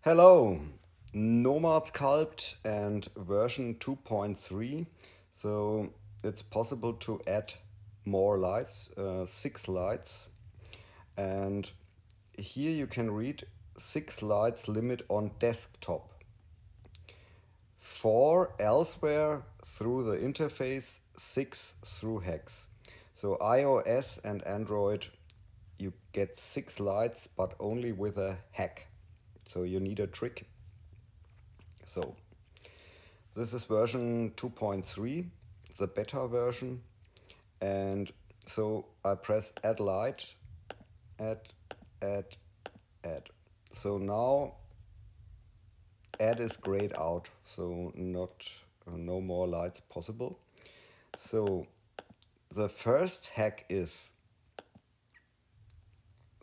Hello, Nomad Sculpt and version 2.3. So it's possible to add more lights, 6 lights. And here you can read 6 lights limit on desktop. 4 elsewhere through the interface, 6 through hex. So iOS and Android, you get 6 lights, but only with a hack. So you need a trick. So this is version 2.3, the beta version. And so I press add light, add, add, add. So now add is grayed out, so no more lights possible. So the first hack is,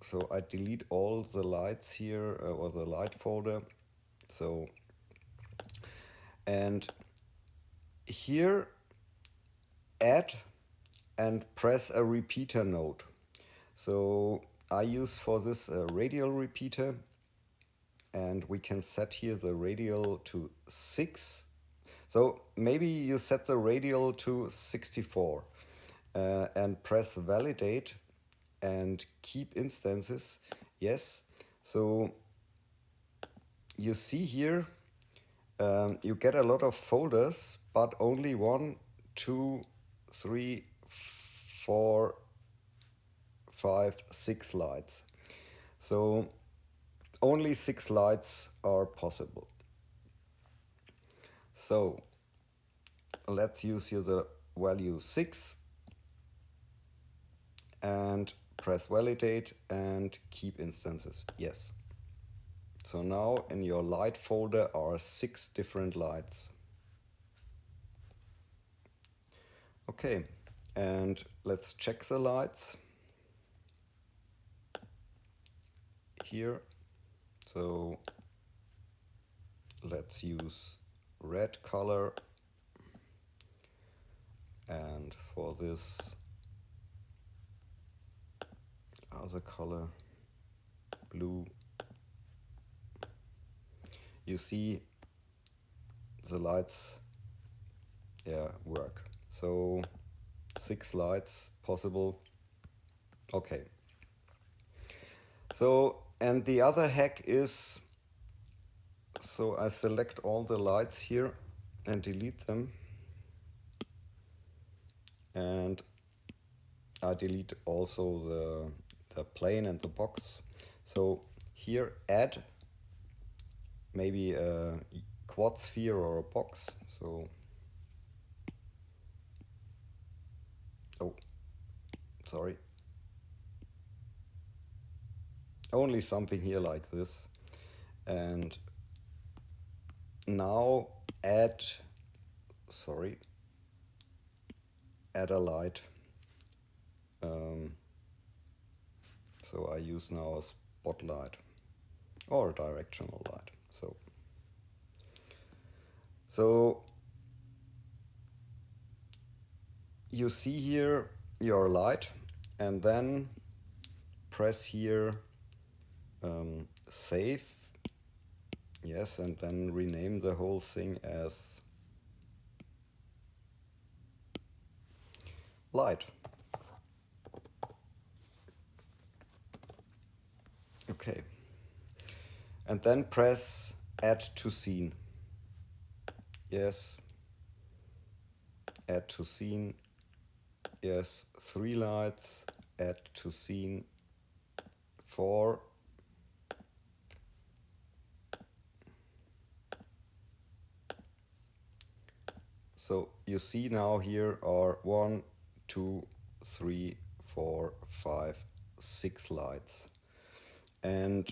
so I delete all the lights here or the light folder. So, and here add and press a repeater node. So I use for this a radial repeater, and we can set here the radial to 6. So maybe you set the radial to 64 and press validate and keep instances. Yes. So you see here you get a lot of folders, but only 1, 2, 3, 4, 5, 6 lights. So only 6 lights are possible. So let's use here the value 6 and press validate and keep instances. Yes. So now in your light folder are 6 different lights. Okay, and let's check the lights here. So let's use red color, and for this other color, blue. You see the lights work. So 6 lights possible. Okay. So, and the other hack is, so I select all the lights here and delete them. And I delete also the plane and the box. So here add maybe a quad sphere or a box. So, oh, sorry. Only something here like this. And now add a light. So I use now a spotlight or a directional light. So you see here your light, and then press here save. Yes, and then rename the whole thing as light. Okay. And then press add to scene. Yes. Add to scene. Yes. 3 lights. Add to scene. 4. So you see now here are 1, 2, 3, 4, 5, 6 lights. And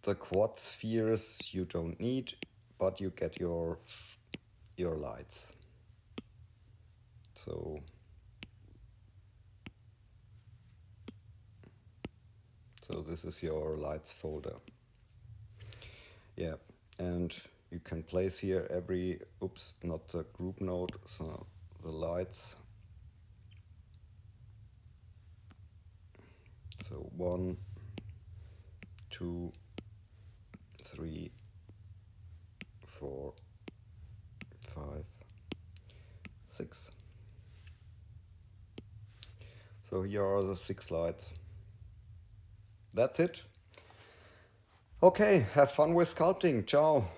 the quad spheres you don't need, but you get your lights. So this is your lights folder. Yeah, and you can place here every, not the group node, so the lights. So 1, 2, 3, 4, 5, 6. So here are the 6 lights. That's it. Okay, have fun with sculpting. Ciao.